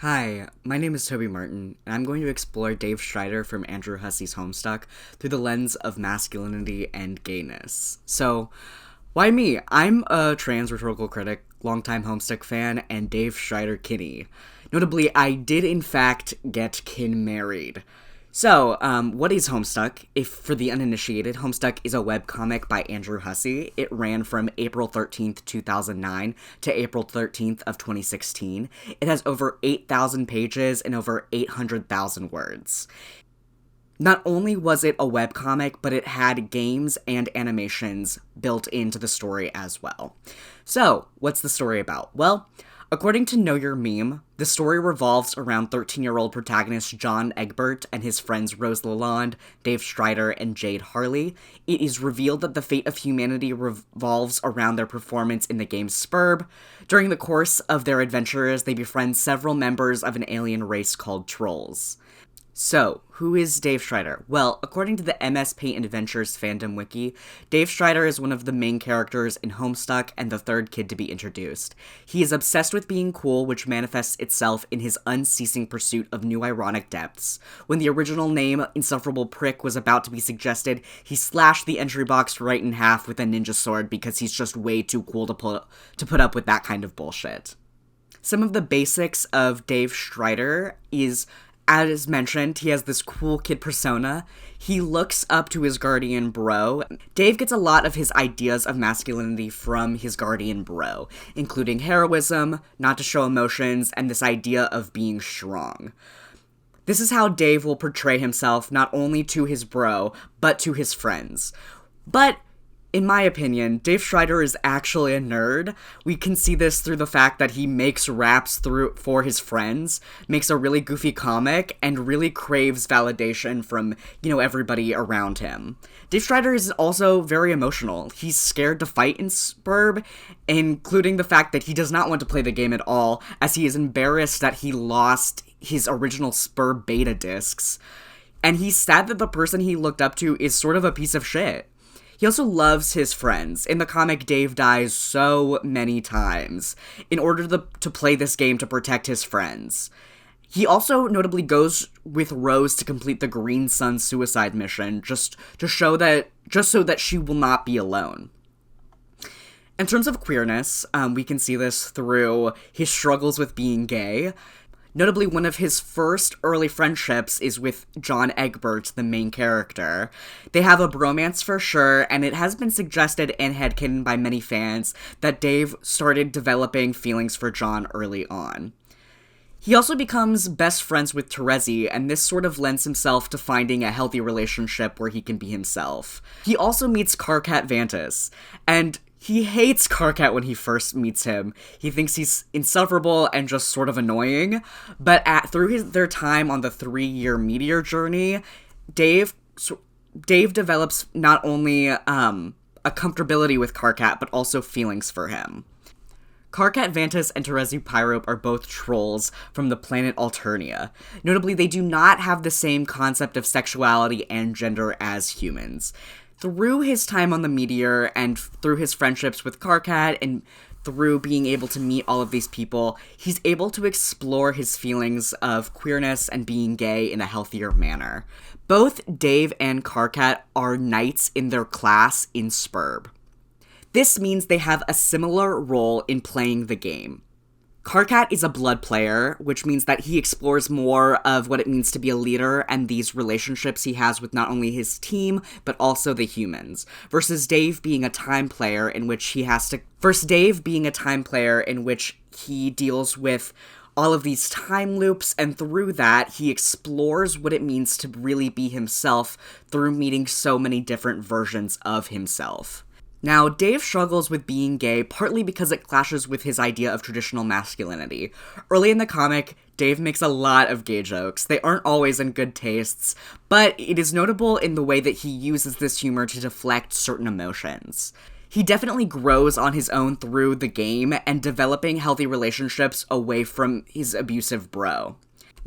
Hi, my name is Toby Martin, and I'm going to explore Dave Strider from Andrew Hussey's Homestuck through the lens of masculinity and gayness. So, why me? I'm a trans rhetorical critic, longtime Homestuck fan, and Dave Strider Kinney. Notably, I did in fact get kin married. So, what is Homestuck? If for the uninitiated, Homestuck is a webcomic by Andrew Hussey. It ran from April 13th, 2009 to April 13th of 2016. It has over 8,000 pages and over 800,000 words. Not only was it a webcomic, but it had games and animations built into the story as well. So, what's the story about? Well, according to Know Your Meme, the story revolves around 13-year-old protagonist John Egbert and his friends Rose Lalonde, Dave Strider, and Jade Harley. It is revealed that the fate of humanity revolves around their performance in the game Spurb. During the course of their adventures, they befriend several members of an alien race called Trolls. So, who is Dave Strider? Well, according to the MS Paint Adventures fandom wiki, Dave Strider is one of the main characters in Homestuck and the third kid to be introduced. He is obsessed with being cool, which manifests itself in his unceasing pursuit of new ironic depths. When the original name, Insufferable Prick, was about to be suggested, he slashed the entry box right in half with a ninja sword because he's just way too cool to put up with that kind of bullshit. Some of the basics of Dave Strider is, as mentioned, he has this cool kid persona. He looks up to his guardian bro. Dave gets a lot of his ideas of masculinity from his guardian bro, including heroism, not to show emotions, and this idea of being strong. This is how Dave will portray himself not only to his bro, but to his friends. But in my opinion, Dave Strider is actually a nerd. We can see this through the fact that he makes raps for his friends, makes a really goofy comic, and really craves validation from, everybody around him. Dave Strider is also very emotional. He's scared to fight in Spurb, including the fact that he does not want to play the game at all, as he is embarrassed that he lost his original Spurb beta discs. And he's sad that the person he looked up to is sort of a piece of shit. He also loves his friends. In the comic, Dave dies so many times in order to play this game to protect his friends. He also notably goes with Rose to complete the Green Sun suicide mission, just so that she will not be alone. In terms of queerness, we can see this through his struggles with being gay. Notably, one of his first early friendships is with John Egbert, the main character. They have a bromance for sure, and it has been suggested and headcanon by many fans that Dave started developing feelings for John early on. He also becomes best friends with Terezi, and this sort of lends himself to finding a healthy relationship where he can be himself. He also meets Carcat Vantis, and he hates Carcat when he first meets him. He thinks he's insufferable and just sort of annoying, but through their time on the 3-year meteor journey, Dave develops not only a comfortability with Carcat, but also feelings for him. Carcat Vantis and Terezi Pyrope are both trolls from the planet Alternia. Notably, they do not have the same concept of sexuality and gender as humans. Through his time on the Meteor, and through his friendships with Carcat, and through being able to meet all of these people, he's able to explore his feelings of queerness and being gay in a healthier manner. Both Dave and Carcat are knights in their class in Spurb. This means they have a similar role in playing the game. Carcat is a blood player, which means that he explores more of what it means to be a leader and these relationships he has with not only his team, but also the humans, versus Dave being a time player in which he deals with all of these time loops, and through that, he explores what it means to really be himself through meeting so many different versions of himself. Now, Dave struggles with being gay partly because it clashes with his idea of traditional masculinity. Early in the comic, Dave makes a lot of gay jokes. They aren't always in good tastes, but it is notable in the way that he uses this humor to deflect certain emotions. He definitely grows on his own through the game and developing healthy relationships away from his abusive bro.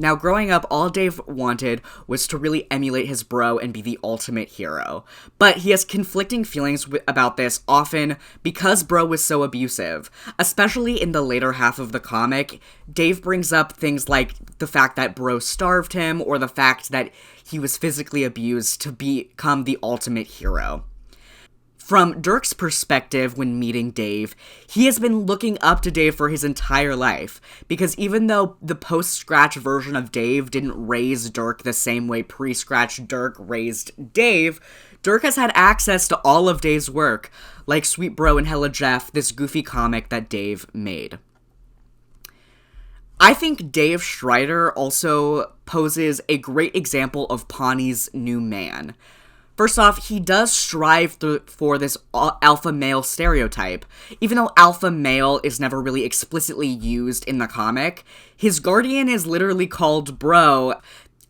Now, growing up, all Dave wanted was to really emulate his bro and be the ultimate hero. But he has conflicting feelings about this, often because bro was so abusive. Especially in the later half of the comic, Dave brings up things like the fact that bro starved him, or the fact that he was physically abused to become the ultimate hero. From Dirk's perspective when meeting Dave, he has been looking up to Dave for his entire life, because even though the post-Scratch version of Dave didn't raise Dirk the same way pre-Scratch Dirk raised Dave, Dirk has had access to all of Dave's work, like Sweet Bro and Hella Jeff, this goofy comic that Dave made. I think Dave Strider also poses a great example of Pawnee's new man. First off, he does strive for this alpha male stereotype. Even though alpha male is never really explicitly used in the comic, his guardian is literally called Bro,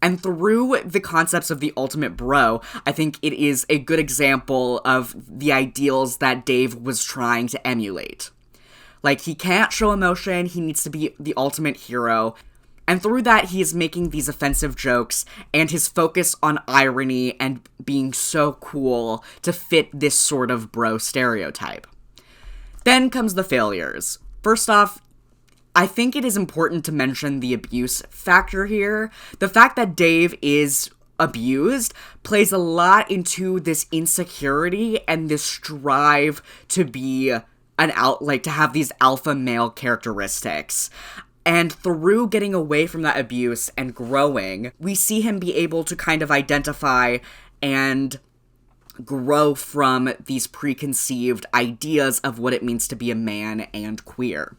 and through the concepts of the ultimate bro, I think it is a good example of the ideals that Dave was trying to emulate. Like, he can't show emotion, he needs to be the ultimate hero. And through that, he is making these offensive jokes, and his focus on irony and being so cool to fit this sort of bro stereotype. Then comes the failures. First off, I think it is important to mention the abuse factor here. The fact that Dave is abused plays a lot into this insecurity and this strive to be to have these alpha male characteristics. And through getting away from that abuse and growing, we see him be able to kind of identify and grow from these preconceived ideas of what it means to be a man and queer.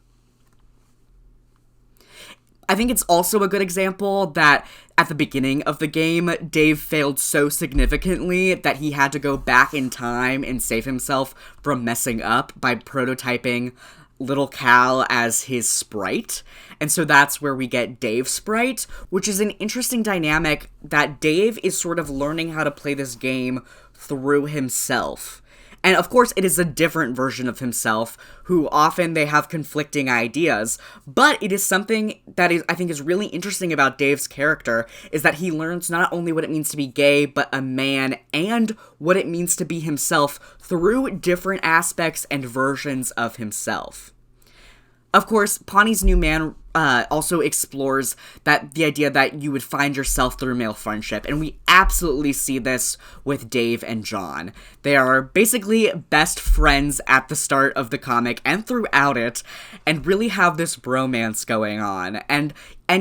I think it's also a good example that at the beginning of the game, Dave failed so significantly that he had to go back in time and save himself from messing up by prototyping Little Cal as his sprite. And so that's where we get Dave's sprite, which is an interesting dynamic that Dave is sort of learning how to play this game through himself. And of course, it is a different version of himself, who often they have conflicting ideas, but it is something that I think is really interesting about Dave's character, is that he learns not only what it means to be gay, but a man, and what it means to be himself through different aspects and versions of himself. Of course, Pawnee's new man also explores the idea that you would find yourself through male friendship, and we absolutely see this with Dave and John. They are basically best friends at the start of the comic and throughout it, and really have this bromance going on. And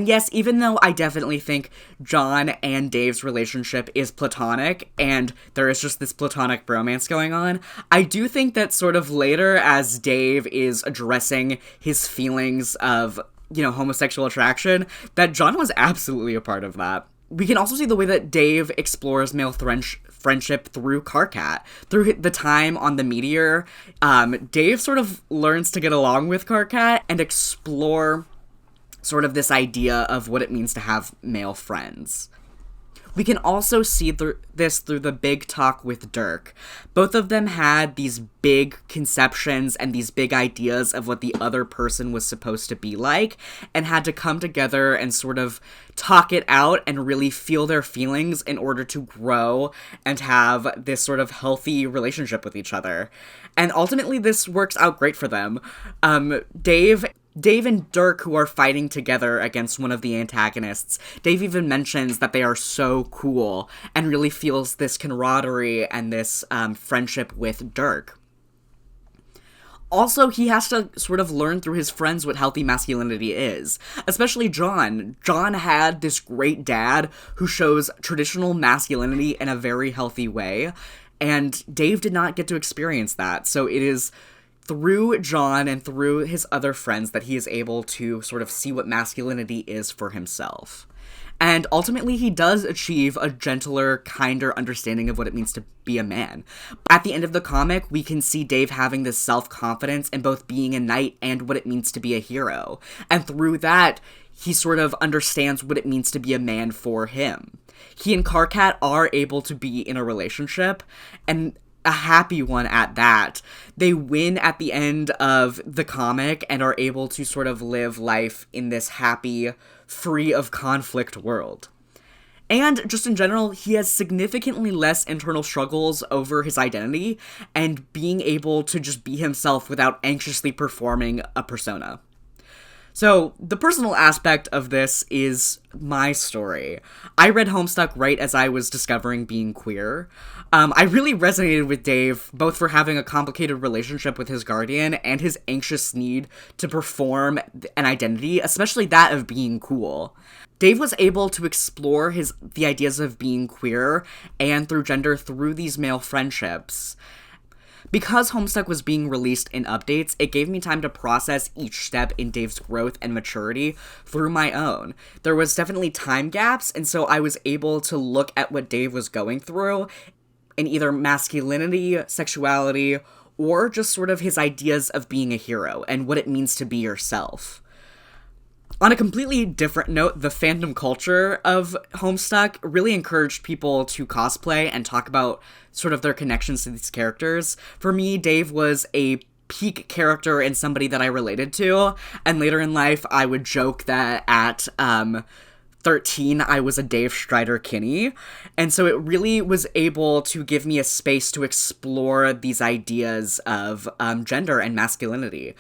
yes, even though I definitely think John and Dave's relationship is platonic, and there is just this platonic bromance going on, I do think that sort of later, as Dave is addressing his feelings of, homosexual attraction, that John was absolutely a part of that. We can also see the way that Dave explores male friendship through Karkat. Through the time on the Meteor, Dave sort of learns to get along with Karkat and explore sort of this idea of what it means to have male friends. We can also see this through the big talk with Dirk. Both of them had these big conceptions and these big ideas of what the other person was supposed to be like, and had to come together and sort of talk it out and really feel their feelings in order to grow and have this sort of healthy relationship with each other. And ultimately, this works out great for them. Dave and Dirk, who are fighting together against one of the antagonists, Dave even mentions that they are so cool and really feels this camaraderie and this friendship with Dirk. Also, he has to sort of learn through his friends what healthy masculinity is. Especially John. John had this great dad who shows traditional masculinity in a very healthy way, and Dave did not get to experience that. So it is through John and through his other friends that he is able to sort of see what masculinity is for himself. And ultimately, he does achieve a gentler, kinder understanding of what it means to be a man. At the end of the comic, we can see Dave having this self-confidence in both being a knight and what it means to be a hero. And through that, he sort of understands what it means to be a man for him. He and Karkat are able to be in a relationship, and a happy one at that. They win at the end of the comic and are able to sort of live life in this happy free of conflict world. And just in general, he has significantly less internal struggles over his identity and being able to just be himself without anxiously performing a persona. So, the personal aspect of this is my story. I read Homestuck right as I was discovering being queer. I really resonated with Dave, both for having a complicated relationship with his guardian and his anxious need to perform an identity, especially that of being cool. Dave was able to explore the ideas of being queer and through gender through these male friendships. Because Homestuck was being released in updates, it gave me time to process each step in Dave's growth and maturity through my own. There was definitely time gaps, and so I was able to look at what Dave was going through in either masculinity, sexuality, or just sort of his ideas of being a hero and what it means to be yourself. On a completely different note, the fandom culture of Homestuck really encouraged people to cosplay and talk about sort of their connections to these characters. For me, Dave was a peak character and somebody that I related to, and later in life, I would joke that at 13, I was a Dave Strider Kinney, and so it really was able to give me a space to explore these ideas of gender and masculinity.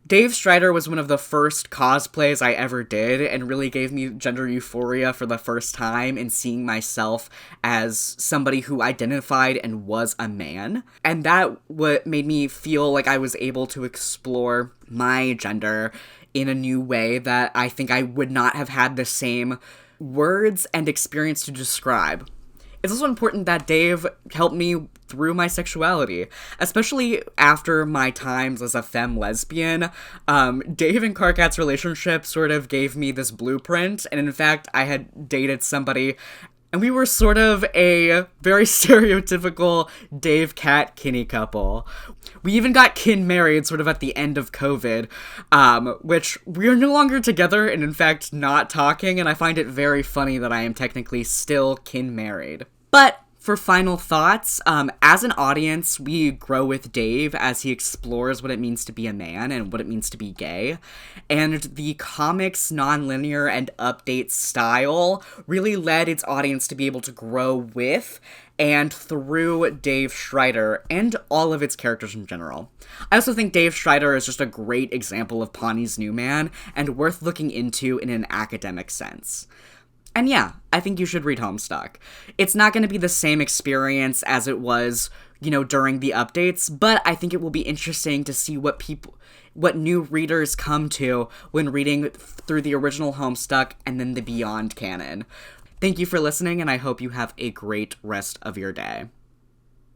Dave Strider was one of the first cosplays I ever did and really gave me gender euphoria for the first time in seeing myself as somebody who identified and was a man. And that what made me feel like I was able to explore my gender in a new way that I think I would not have had the same words and experience to describe. It's also important that Dave helped me through my sexuality, especially after my times as a femme lesbian. Dave and Karkat's relationship sort of gave me this blueprint, and in fact, I had dated somebody, and we were sort of a very stereotypical Dave-Kat Kinney couple. We even got kin married sort of at the end of COVID, which we are no longer together and in fact not talking, and I find it very funny that I am technically still kin married. But for final thoughts, as an audience, we grow with Dave as he explores what it means to be a man and what it means to be gay. And the comics non-linear and update style really led its audience to be able to grow with and through Dave Strider and all of its characters in general. I also think Dave Strider is just a great example of Pawnee's new man and worth looking into in an academic sense. And yeah, I think you should read Homestuck. It's not going to be the same experience as it was, during the updates, but I think it will be interesting to see what new readers come to when reading through the original Homestuck and then the Beyond canon. Thank you for listening, and I hope you have a great rest of your day.